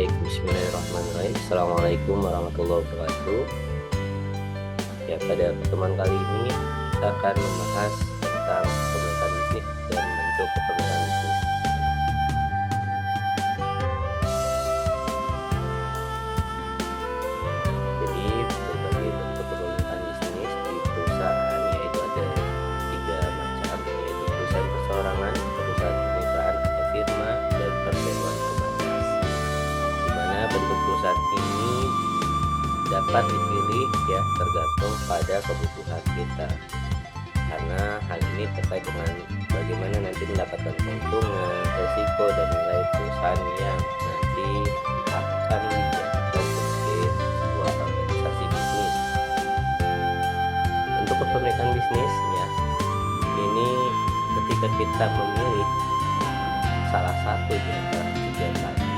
Baik, bismillahirrahmanirrahim. Assalamualaikum warahmatullahi wabarakatuh. Ya, pada pertemuan kali ini kita akan membahas tentang kepemilikan bisnis dan bentuk kepemilikan bisnis. Jadi, berbagai bentuk kepemilikan bisnis di perusahaan yaitu ada tiga macam, yaitu perusahaan perseorangan, perusahaan kemitraan atau firma, dan perseroan terbatas. Di mana bentuk perusahaan ini dapat dipilih ya tergantung pada kebutuhan kita, karena hal ini terkait dengan bagaimana nanti mendapatkan keuntungan, resiko, dan nilai perusahaan yang nanti akan dijadikan sebagai sebuah organisasi bisnis. Untuk kepemilikan bisnis ya, ini ketika kita memilih salah satu di antara tiga tadi,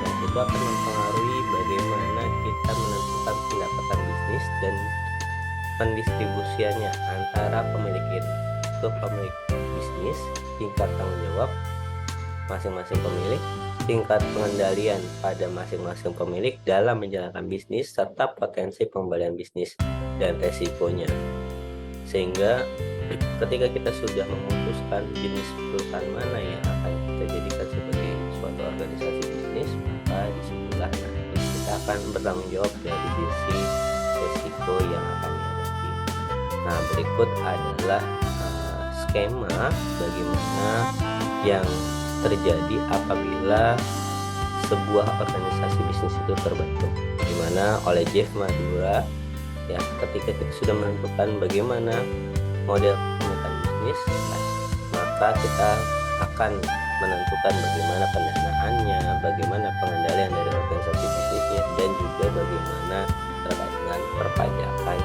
ya, itu akan mempengaruhi bagaimana kita menentukan pendapatan bisnis dan pendistribusiannya antara pemilik ke pemilik bisnis, tingkat tanggung jawab masing-masing pemilik, tingkat pengendalian pada masing-masing pemilik dalam menjalankan bisnis, serta potensi pembalian bisnis dan resikonya. Sehingga ketika kita sudah memutuskan jenis perusahaan mana yang akan kita jadikan sebagai suatu organisasi bisnis, maka disitulah nanti kita akan bertanggung jawab dari sisi resiko yang akan dihadapi. Nah, berikut adalah skema bagaimana yang terjadi apabila sebuah organisasi bisnis itu terbentuk, di mana oleh Jeff Madura ya, ketika kita sudah menentukan bagaimana model kepemilikan bisnis, ya, maka kita akan menentukan bagaimana pendanaannya, bagaimana pengendalian dari organisasi bisnisnya, dan juga bagaimana terkait dengan perpajakan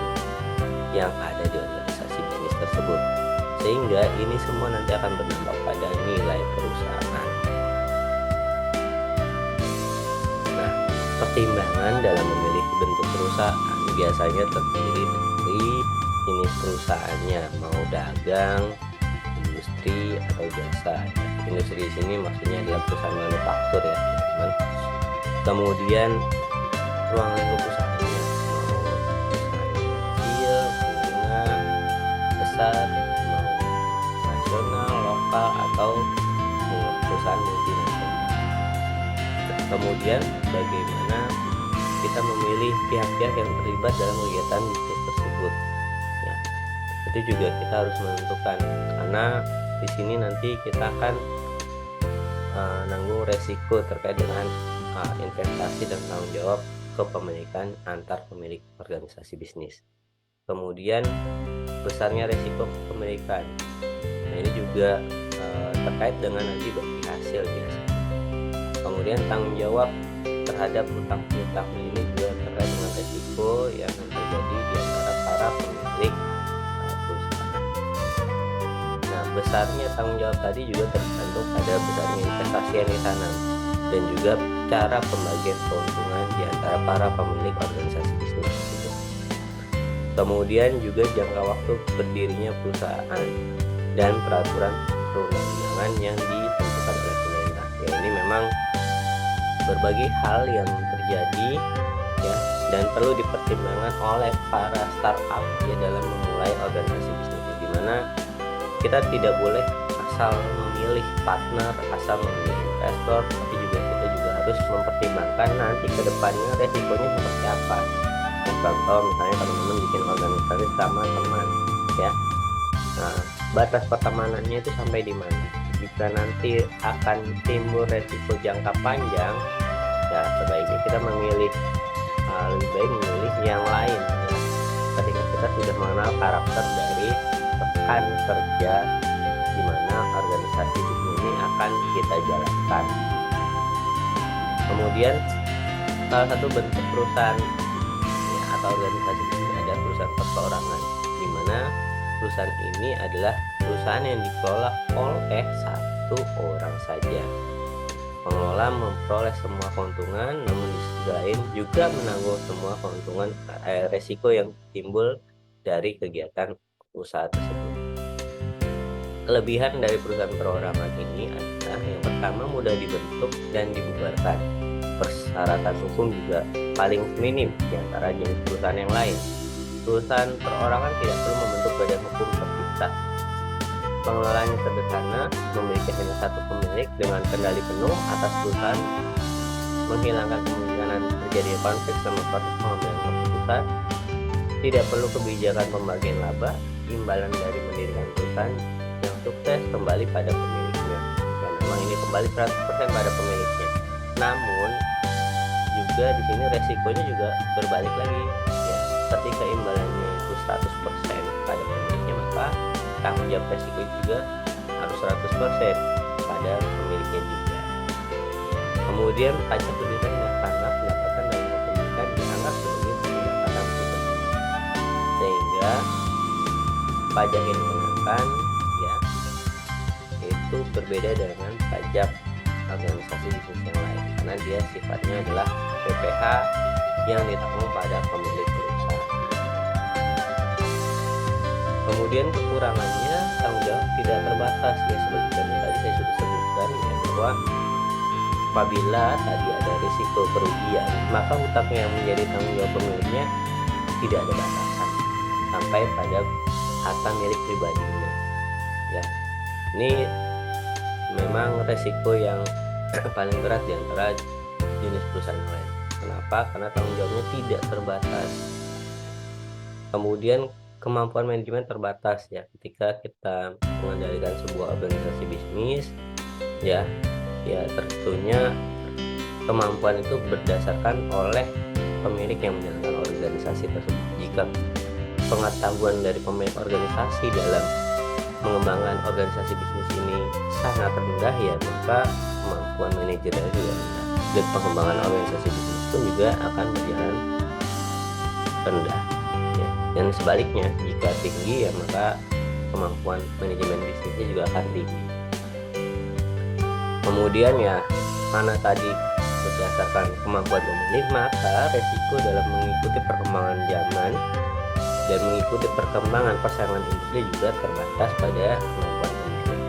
yang ada di organisasi bisnis tersebut. Sehingga ini semua nanti akan berdampak pada nilai perusahaan. Nah, pertimbangan dalam memilih bentuk perusahaan biasanya terdiri dari jenis perusahaannya, mau dagang, industri, atau jasa. Industri di sini maksudnya adalah perusahaan manufaktur ya, teman-teman. Kemudian ruang lingkup usahanya, mau perusahaan kecil, menengah, besar, mau nasional, lokal, atau perusahaan multinasional. Kemudian bagaimana kita memilih pihak-pihak yang terlibat dalam kegiatan bisnis tersebut. Ya, itu juga kita harus menentukan, karena di sini nanti kita akan nanggung resiko terkait dengan investasi dan tanggung jawab kepemilikan antar pemilik organisasi bisnis. Kemudian besarnya resiko kepemilikan. Nah, ini juga terkait dengan nanti bagi hasil biasanya. Kemudian tanggung jawab terhadap utang piutang ini juga terkait dengan resiko yang terjadi di antara para pemilik perusahaan. Nah, besarnya tanggung jawab tadi juga tergantung pada besarnya investasi yang ditanam dan juga cara pembagian keuntungan di antara para pemilik organisasi bisnis tersebut. Kemudian juga jangka waktu berdirinya perusahaan dan peraturan perundang-undangan yang ditentukan oleh pemerintah. Ya, ini memang berbagai hal yang terjadi ya, dan perlu dipertimbangkan oleh para startup ya dalam memulai organisasi bisnis, di mana kita tidak boleh asal memilih partner, asal memilih investor, tapi kita juga harus mempertimbangkan nanti ke depannya resikonya seperti apa. Contoh misalnya teman-teman bikin organisasi sama teman ya, nah batas pertemanannya itu sampai di mana. Jika nanti akan timbul resiko jangka panjang, ya sebaiknya kita lebih baik memilih yang lain ya. Ketika kita sudah mengenal karakter dari rekan kerja di mana organisasi ini akan kita jalankan. Kemudian salah satu bentuk perusahaan ya, atau organisasi ini ada perusahaan perseorangan, di mana perusahaan ini adalah perusahaan yang dikelola oleh satu orang saja. Pengelola memperoleh semua keuntungan, namun di sisi lain juga menanggung semua keuntungan resiko yang timbul dari kegiatan usaha tersebut. Kelebihan dari perusahaan perorangan ini adalah yang pertama mudah dibentuk dan dibubarkan. persyaratan hukum juga paling minim di antara jenis perusahaan yang lain. Perusahaan perorangan tidak perlu membentuk badan hukum terpisah. Pengelolaannya sederhana, memiliki hanya satu pemilik dengan kendali penuh atas perusahaan, menghilangkan kemungkinan terjadi konflik selama proses pengambilan keputusan. Tidak perlu kebijakan pembagian laba, imbalan dari mendirikan perusahaan yang sukses kembali pada pemiliknya. Dan memang ini kembali 100% pada pemiliknya. Namun juga di sini resikonya juga berbalik lagi. Ya, ketika imbalannya itu 100% pada pemiliknya, maka tanggung jawab resiko juga harus 100% pada pemiliknya juga. Kemudian pajak lebih rendah karena pendapatan dari kepemilikan dianggap sebagai pendapatan pribadi, sehingga pajak yang dikenakan ya itu berbeda dengan pajak organisasi bisnis yang lain, karena dia sifatnya adalah PPh yang ditanggung pada pemilik perusahaan. Kemudian kekurangannya, tanggung jawab tidak terbatas ya, seperti yang tadi saya sudah sebutkan ya, bahwa apabila tadi ada risiko kerugian, maka hutangnya yang menjadi tanggung jawab pemiliknya tidak ada batasan sampai pada harta milik pribadinya ya. Ini memang resiko yang paling berat di antara jenis perusahaan lain. Kenapa? Karena tanggung jawabnya tidak terbatas. Kemudian kemampuan manajemen terbatas ya, ketika kita mengendalikan sebuah organisasi bisnis ya tentunya kemampuan itu berdasarkan oleh pemilik yang menjalankan organisasi tersebut. Jika pengetahuan dari pemilik organisasi dalam mengembangkan organisasi bisnis ini sangat rendah ya, maka kemampuan manajernya juga rendah, dan pengembangan organisasi bisnis pun juga akan berjalan rendah ya. Dan sebaliknya, jika tinggi ya maka kemampuan manajemen bisnisnya juga akan tinggi. Kemudian ya, karena tadi berdasarkan kemampuan pemilik, maka resiko dalam mengikuti perkembangan zaman dan mengikuti perkembangan persaingan industri juga terbatas pada kemampuan pemilik.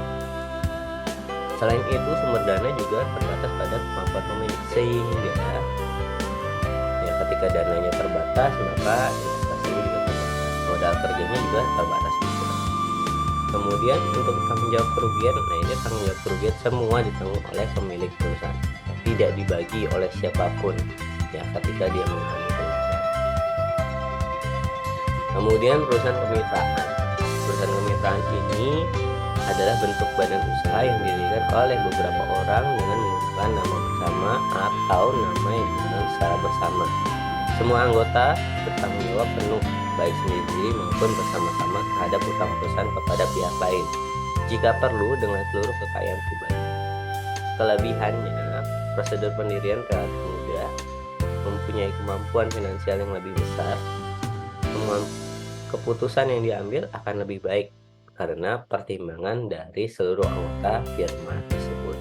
Selain itu, sumber dana juga terbatas pada kemampuan pemilik, sehingga ya ketika dananya terbatas maka investasinya juga terbatas, modal kerjanya juga terbatas juga. Kemudian untuk tanggung jawab kerugian, nah ini tanggung jawab kerugian semua ditanggung oleh pemilik perusahaan, tidak dibagi oleh siapapun ya ketika dia mengalami kerugian. Kemudian perusahaan kemitraan. Perusahaan kemitraan ini adalah bentuk badan usaha yang didirikan oleh beberapa orang dengan menggunakan nama bersama atau nama yang digunakan secara bersama. Semua anggota bertanggung jawab penuh baik sendiri maupun bersama-sama terhadap utang perusahaan kepada pihak lain, jika perlu dengan seluruh kekayaan pribadi. Kelebihannya, prosedur pendirian relatif mudah, mempunyai kemampuan finansial yang lebih besar, keputusan yang diambil akan lebih baik karena pertimbangan dari seluruh anggota firma tersebut.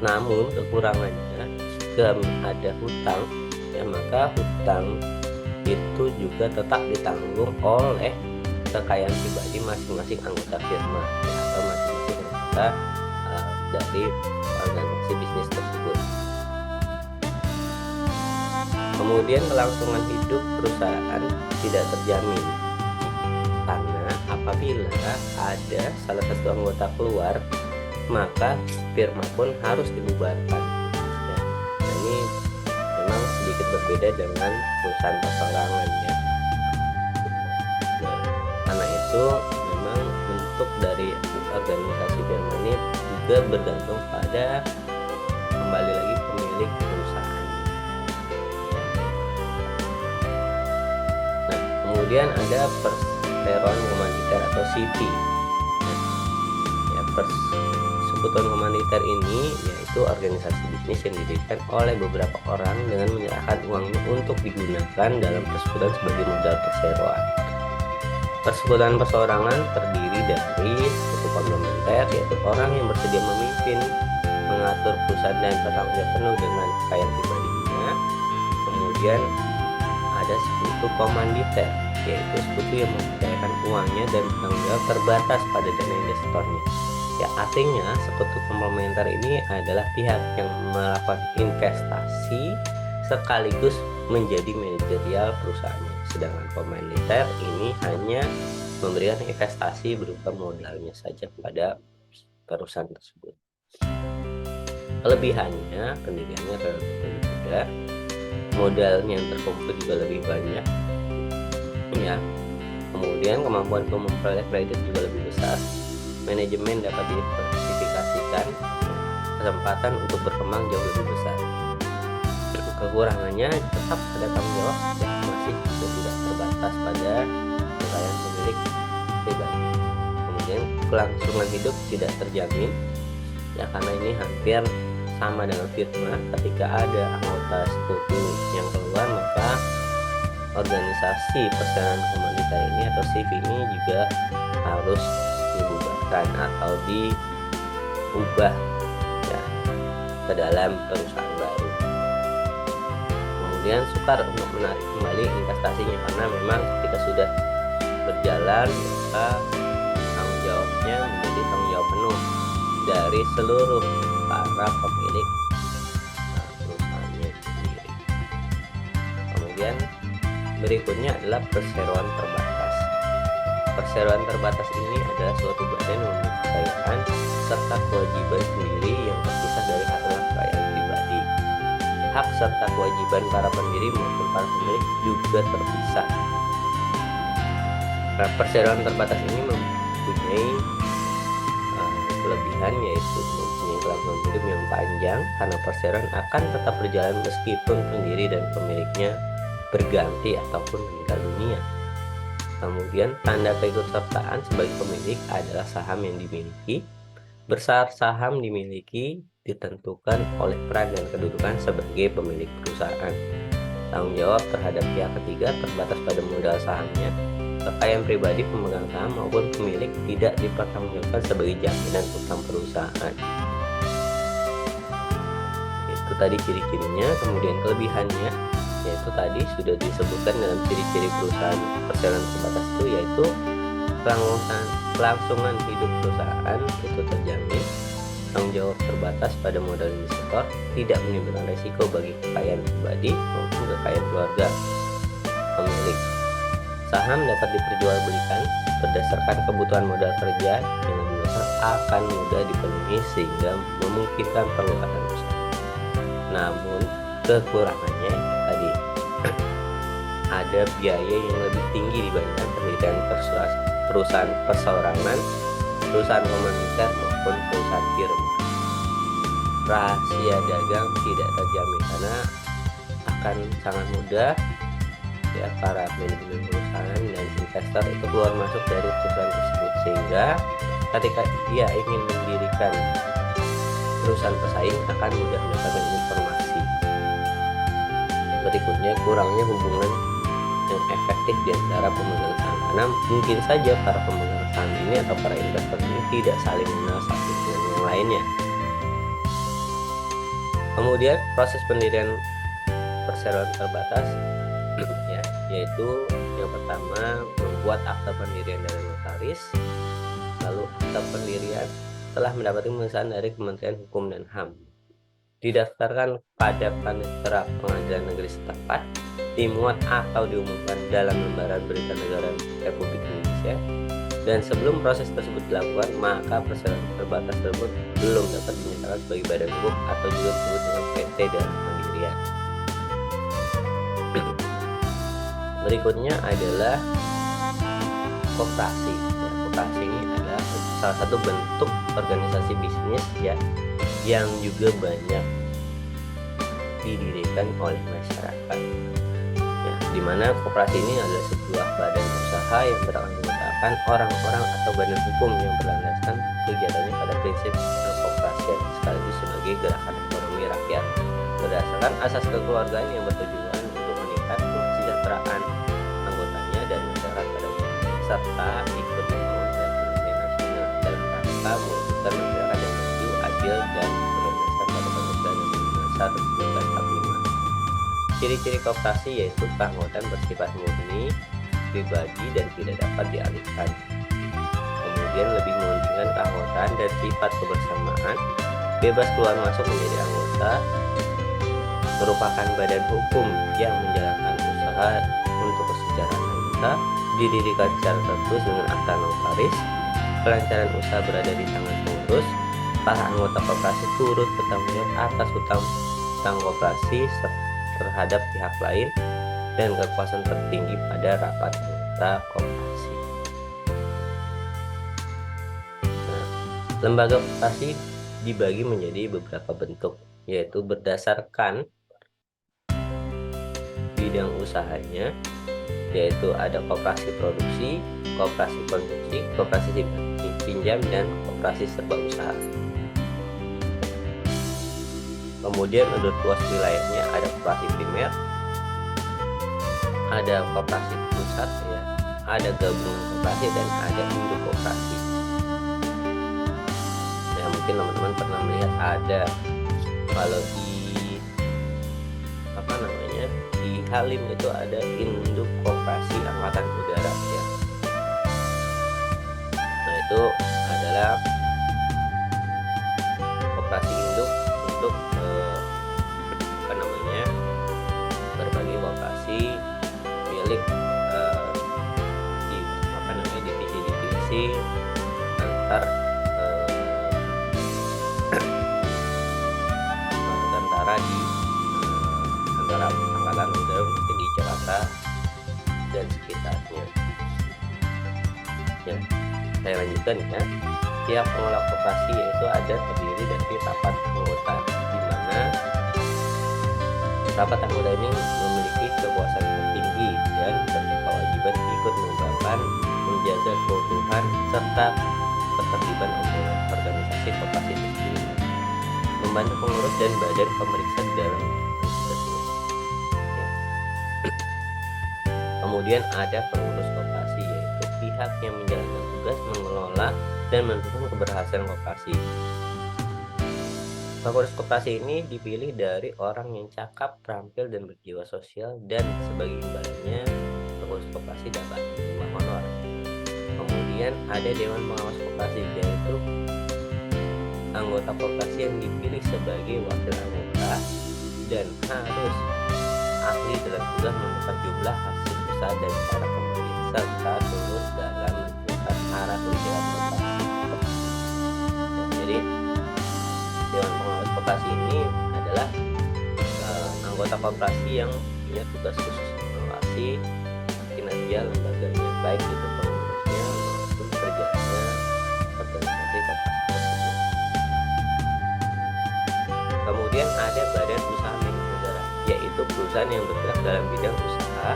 Namun kekurangannya, jika ada hutang ya, maka hutang itu juga tetap ditanggung oleh kekayaan pribadi masing-masing anggota firma ya, atau masing-masing anggota dari organisasi bisnis tersebut. Kemudian kelangsungan hidup perusahaan tidak terjamin, karena apabila ada salah satu anggota keluar, maka firma pun harus dibubarkan ya. Nah, ini memang sedikit berbeda dengan perusahaan perseorangan ya. Nah, karena itu memang bentuk dari organisasi firma ini juga bergantung pada kembali lagi pemilik perusahaan. Nah, kemudian ada perseroan humaniter atau CP. Nah, ya, persekutuan humaniter ini yaitu organisasi bisnis yang didirikan oleh beberapa orang dengan menyerahkan uangnya untuk digunakan dalam persekutuan sebagai modal perseroan. Persekutuan perseorangan terdiri dari sekutu komplementer, yaitu orang yang bersedia memimpin, mengatur perusahaan dan bertanggung jawab penuh dengan kekayaan pribadinya. Kemudian ada sekutu komanditer, yaitu sekutu yang mempercayakan uangnya dan bertanggung jawab terbatas pada dana investornya. Ya, artinya sekutu komplementer ini adalah pihak yang melakukan investasi sekaligus menjadi manajerial perusahaannya. Sedangkan komoditer ini hanya memberikan investasi berupa modalnya saja kepada perusahaan tersebut. Kelebihannya, pendiriannya relatif lebih mudah, modalnya yang terkumpul juga lebih banyak, ya. Kemudian kemampuan memperoleh kredit juga lebih besar, manajemen dapat diversifikasikan, kesempatan untuk berkembang jauh lebih besar. Kekurangannya tetap ada tanggung jawab yang masih juga tidak terbatas pada kekayaan pemilik pribadi. Kemudian kelangsungan hidup tidak terjamin, ya, karena ini hampir sama dengan firma. Ketika ada anggota sekutu yang keluar, maka organisasi perseroan komoditer ini atau CV ini juga harus dibubarkan atau diubah, ya, ke dalam perusahaan baru. Kemudian sukar untuk menarik kembali investasinya, karena memang ketika sudah berjalan maka tanggung jawabnya menjadi tanggung jawab penuh dari seluruh para pemilik perusahaannya sendiri. Kemudian berikutnya adalah perseroan terbatas. Perseroan terbatas ini adalah suatu badan yang memiliki kekayaan serta kewajiban sendiri yang terpisah dari hak kekayaan pribadi. Hak serta kewajiban para pendiri maupun para pemilik juga terpisah. Nah, perseroan terbatas ini mempunyai kelebihan, yaitu mempunyai kelangsungan hidup yang panjang karena perseroan akan tetap berjalan meskipun pendiri dan pemiliknya berganti ataupun meninggal dunia. Kemudian tanda keikutsertaan sebagai pemilik adalah saham yang dimiliki. Besar saham dimiliki ditentukan oleh peran dan kedudukan sebagai pemilik perusahaan. Tanggung jawab terhadap pihak ketiga terbatas pada modal sahamnya. Kekayaan pribadi pemegang saham maupun pemilik tidak dipertanggungjawabkan sebagai jaminan utang perusahaan. Itu tadi ciri-cirinya. Kemudian kelebihannya, yaitu tadi sudah disebutkan dalam ciri-ciri perusahaan perseroan terbatas itu, yaitu kelangsungan hidup perusahaan itu terjamin, tanggung jawab terbatas pada modal investor, tidak menimbulkan risiko bagi kekayaan pribadi maupun kekayaan keluarga pemilik. Saham dapat diperjualbelikan berdasarkan kebutuhan modal kerja yang lebih besar, akan mudah dipenuhi sehingga memungkinkan perluasan usaha. Namun kekurangannya tadi ada biaya yang lebih tinggi dibandingkan pendirian perusahaan perseorangan, perusahaan komoditer maupun perusahaan firma. Rahasia dagang tidak terjamin karena akan sangat mudah, ya, para manajemen perusahaan dan investor itu keluar masuk dari perusahaan tersebut, sehingga ketika dia ingin mendirikan perusahaan pesaing akan mudah mendapatkan informasi. Berikutnya, kurangnya hubungan yang efektif di antara pemegang saham, karena mungkin saja para pemegang saham ini atau para investor ini tidak saling mengenal satu dengan yang lainnya. Kemudian proses pendirian perseroan terbatas, ya, yaitu yang pertama membuat akta pendirian dari notaris, lalu akta pendirian telah mendapatkan pengesahan dari Kementerian Hukum dan HAM, didaftarkan pada panitera pengadilan negeri setempat, dimuat atau diumumkan dalam lembaran berita negara Republik Indonesia, dan sebelum proses tersebut dilakukan maka perseroan terbatas tersebut belum dapat dinyatakan sebagai badan hukum atau juga disebut dengan PT dalam pendirian. Berikutnya adalah koperasi. Ya, koperasi ini adalah salah satu bentuk organisasi bisnis, ya, yang juga banyak didirikan oleh masyarakat. Ya, di mana koperasi ini adalah sebuah badan usaha yang beranggotakan orang-orang atau badan hukum yang berlandaskan kegiatannya pada prinsip kekoperasian sekaligus sebagai gerakan ekonomi rakyat berdasarkan asas kekeluargaan yang bertujuan untuk meningkatkan kesejahteraan anggotanya dan masyarakat pada umumnya, serta ikut membangun ekonomi nasional dalam rangka mewujudkan masyarakat yang maju, adil, dan berdasarkan pada kebenaran dan dasar 1945. Ciri-ciri koperasi yaitu keanggotaan bersifat murni, pribadi, dan tidak dapat dialihkan. Kemudian kemudian lebih mementingkan keanggotaan dan sifat kebersamaan. Bebas keluar masuk menjadi anggota merupakan badan hukum yang menjalankan usaha untuk kesejahteraan anggota, didirikan secara tertulis dengan akta notaris. Kelancaran usaha berada di tangan pengurus. Para anggota koperasi turut bertanggung jawab atas hutang koperasi terhadap pihak lain dan kekuasaan tertinggi pada rapat anggota koperasi. Nah, lembaga koperasi dibagi menjadi beberapa bentuk, yaitu berdasarkan bidang usahanya, yaitu ada koperasi produksi, koperasi konsumsi, koperasi pinjam, dan koperasi serba usaha. Kemudian menurut luas wilayahnya ada koperasi primer, ada koperasi pusat, ya, ada gabungan koperasi, dan ada induk koperasi. Ya, mungkin teman-teman pernah melihat ada kalau di Halim itu ada induk koperasi angkatan udara, ya. Nah, itu adalah koperasi induk untuk berbagai koperasi milik divisi-divisi antar antara di antara angkatan udara mungkin di Jakarta dan sekitarnya. Ya, saya lanjutkan ya. Tiap pengelola koperasi yaitu ada terdiri dari rapat anggota, di mana rapat anggota ini memiliki kekuasaan tertinggi dan berkewajiban ikut mengembangkan, menjaga keutuhan serta ketertiban organisasi koperasi tersebut, membantu pengurus dan badan pemeriksa dalam tersebut. Ya. Kemudian ada pengurus koperasi, yaitu pihak yang menjalankan tugas mengelola dan mendukung keberhasilan koperasi. Pengurus koperasi ini dipilih dari orang yang cakap, terampil, dan berjiwa sosial, dan sebagai imbalannya pengurus koperasi dapat menerima honor. Kemudian ada dewan pengawas koperasi, yaitu anggota koperasi yang dipilih sebagai wakil anggota dan harus ahli dalam tugas menentukan jumlah, hasil usaha, dan cara pembelian serta turut dalam menentukan arah kebijakan koperasi. Jadi dewan pengawas koperasi ini adalah anggota koperasi yang punya tugas khusus mengawasi kinerja lembaganya, baik itu pengurusnya maupun kerjanya organisasi koperasi tersebut. Kemudian ada badan usaha milik negara, yaitu perusahaan yang bergerak dalam bidang usaha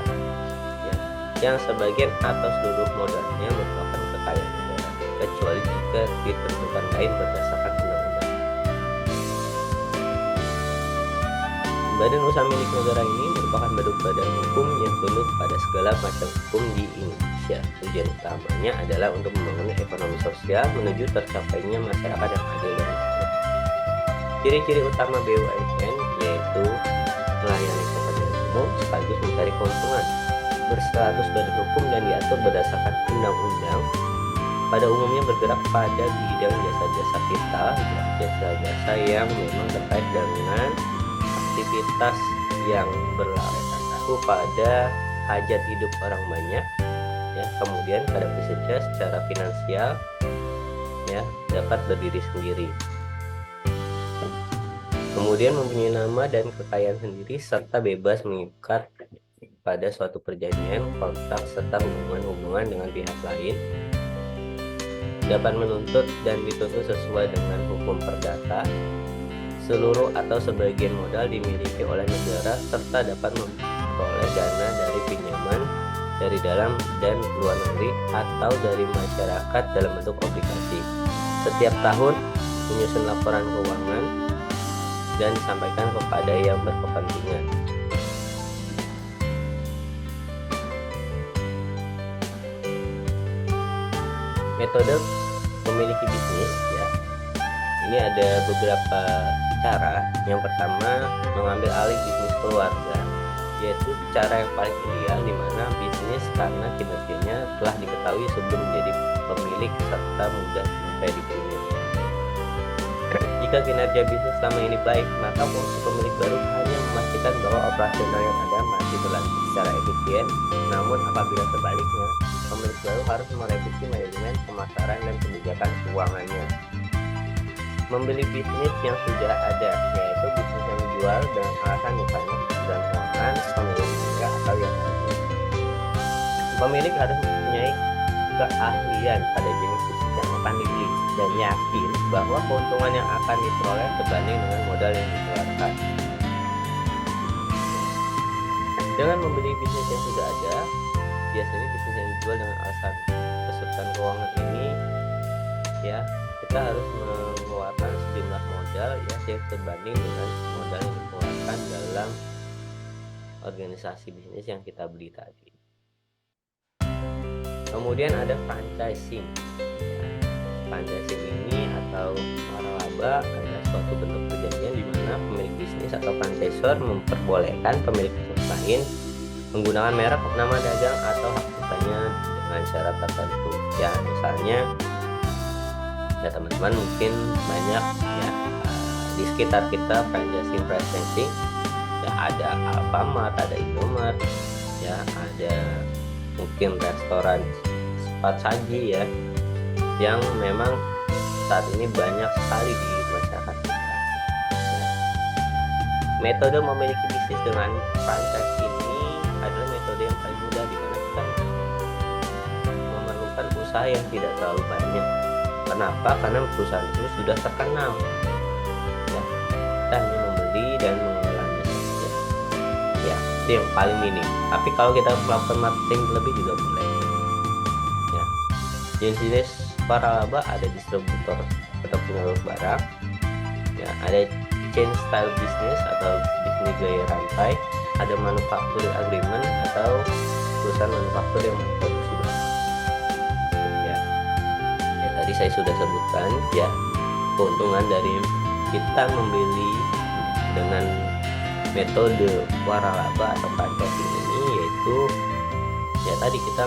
yang sebagian atau seluruh modalnya merupakan kekayaan negara, kecuali jika ditentukan lain berdasarkan undang-undang. Badan usaha milik negara ini merupakan badan hukum yang tunduk pada segala macam hukum di Indonesia. Tujuan utamanya adalah untuk membangun ekonomi sosial menuju tercapainya masyarakat yang adil dan makmur. Ciri-ciri utama BUMN yaitu melayani kepentingan umum sekaligus mencari keuntungan, berstatus badan hukum dan diatur berdasarkan undang-undang. Pada umumnya bergerak pada bidang jasa-jasa vital, jasa-jasa yang memang terkait dengan aktivitas yang berlaku pada hajat hidup orang banyak, ya. Kemudian pada prinsipnya secara finansial, ya, dapat berdiri sendiri. Kemudian mempunyai nama dan kekayaan sendiri serta bebas mengikat pada suatu perjanjian, kontrak, serta hubungan-hubungan dengan pihak lain. Dapat menuntut dan dituntut sesuai dengan hukum perdata. Seluruh atau sebagian modal dimiliki oleh negara serta dapat memperoleh dana dari pinjaman dari dalam dan luar negeri atau dari masyarakat dalam bentuk obligasi. Setiap tahun menyusun laporan keuangan dan disampaikan kepada yang berkepentingan. Metode memiliki bisnis, ya. Ini ada beberapa cara. Yang pertama, mengambil alih bisnis keluarga, yaitu cara yang paling ideal di mana bisnis karena kinerjanya telah diketahui sebelum menjadi pemilik serta mudah memprediksinya. Jika kinerja bisnis selama ini baik, maka fungsi pemilik baru hanya memastikan bahwa operasional yang ada masih berlanjut secara efisien. Namun apabila sebaliknya, pemilik baru harus merevisi manajemen pemasaran dan kebijakan keuangannya. Membeli bisnis yang sudah ada, yaitu bisnis yang dijual dengan alasan misalnya kebutuhan keuangan pemilik enggak atau yang lainnya. Pemilik harus mempunyai keahlian pada jenis bisnis yang akan dibeli dan yakin bahwa keuntungan yang akan diperoleh sebanding dengan modal yang dikeluarkan. Dengan membeli bisnis yang sudah ada, biasanya bisnis yang dijual dengan alasan kesulitan keuangan ini, ya kita harus mengeluarkan sejumlah modal ya yang sebanding dengan modal yang dikeluarkan dalam organisasi bisnis yang kita beli tadi. Kemudian ada franchising. Franchising ini atau waralaba adalah suatu bentuk perjanjian di mana pemilik bisnis atau franchisor memperbolehkan pemilik bisnis lain menggunakan merek, nama dagang atau hak ciptanya dengan syarat tertentu. Ya, misalnya ya teman-teman mungkin banyak ya di sekitar kita franchising ya, ada Alfamart, ada Indomart, ya ada mungkin restoran cepat saji ya yang memang saat ini banyak sekali di masyarakat kita. Ya. Metode memiliki bisnis dengan franchise ini adalah metode yang paling mudah di mana kita memerlukan usaha yang tidak terlalu banyak. Kenapa? Karena perusahaan itu sudah terkenal. Ya, kita hanya membeli dan mengelolanya saja. Ya, itu yang paling minim. Tapi kalau kita melakukan marketing lebih juga boleh. Ya, jenis waralaba ada distributor atau penyalur barang. Ya, ada chain style business atau bisnis gaya rantai. Ada manufacturing agreement atau perusahaan manufaktur yang memproduksi barang. Tadi saya sudah sebutkan ya, keuntungan dari kita membeli dengan metode waralaba atau franchising ini yaitu ya tadi kita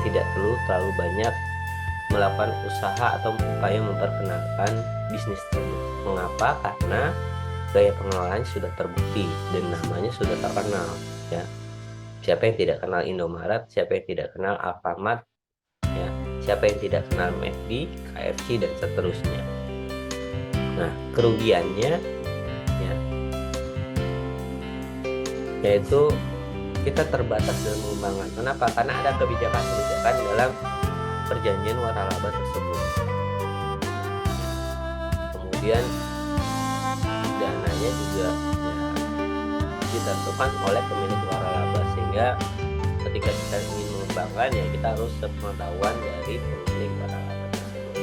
tidak perlu terlalu banyak melakukan usaha atau upaya memperkenalkan bisnis tersebut. Mengapa? Karena gaya pengelolaan sudah terbukti dan namanya sudah terkenal ya. Siapa yang tidak kenal Indomaret, siapa yang tidak kenal Alfamart, ya siapa yang tidak kenal McD, KFC dan seterusnya. Nah, kerugiannya ya yaitu kita terbatas dalam mengembangkan. Kenapa? Karena ada kebijakan-kebijakan dalam perjanjian waralaba tersebut. Kemudian dananya juga ya ditentukan oleh pemilik waralaba, sehingga ketika kita ingin mengembangkan ya kita harus sepengetahuan dari pemilik waralaba tersebut.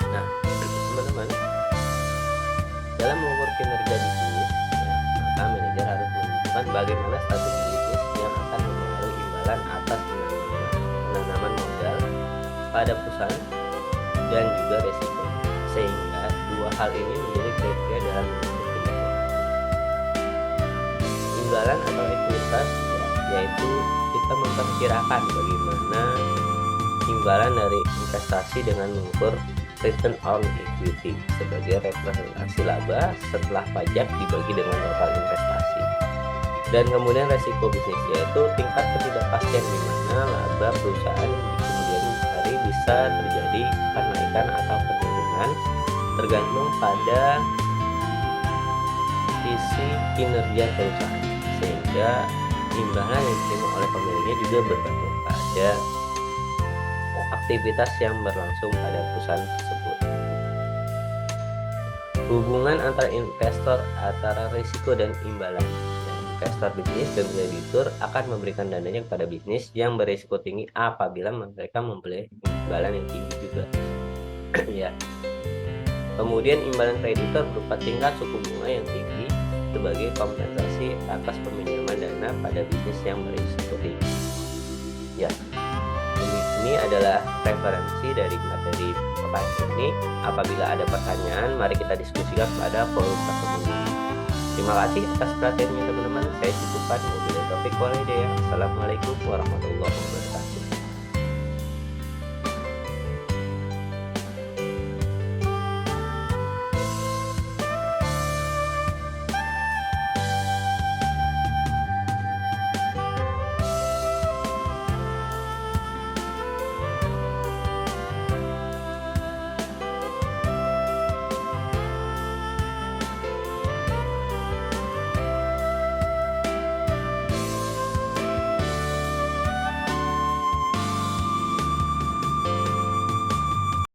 Nah, teman-teman, dalam mengukur kinerja bisnis ya, maka manajer harus menentukan bagaimana strategi bisnis yang akan mempengaruhi imbalan atas penanaman modal pada perusahaan dan juga resiko, sehingga dua hal ini menjadi kriteria dalam menentukan kinerja. Imbalan atau ekuitas yaitu kita memperkirakan bagaimana imbalan dari investasi dengan mengukur return on equity sebagai representasi laba setelah pajak dibagi dengan total investasi. Dan kemudian resiko bisnis yaitu tingkat ketidakpastian di mana laba perusahaan di kemudian hari bisa terjadi kenaikan atau penurunan tergantung pada sisi kinerja perusahaan, sehingga imbalan yang diterima oleh pemiliknya juga bergantung pada aktivitas yang berlangsung pada perusahaan tersebut. Hubungan antara investor antara risiko dan imbalan. Investor bisnis dan kreditur akan memberikan dananya kepada bisnis yang berisiko tinggi apabila mereka memperoleh imbalan yang tinggi juga. Ya. Kemudian imbalan kreditur berupa tingkat suku bunga yang tinggi sebagai kompensasi atas peminjaman dana pada bisnis yang berisiko tinggi. Ya, ini adalah referensi dari materi podcast ini. Apabila ada pertanyaan, mari kita diskusikan pada forum ketemu. Terima kasih atas perhatiannya teman-teman. Saya cukupkan. Wabillahi taufiq wal hidayah. Assalamualaikum warahmatullahi wabarakatuh.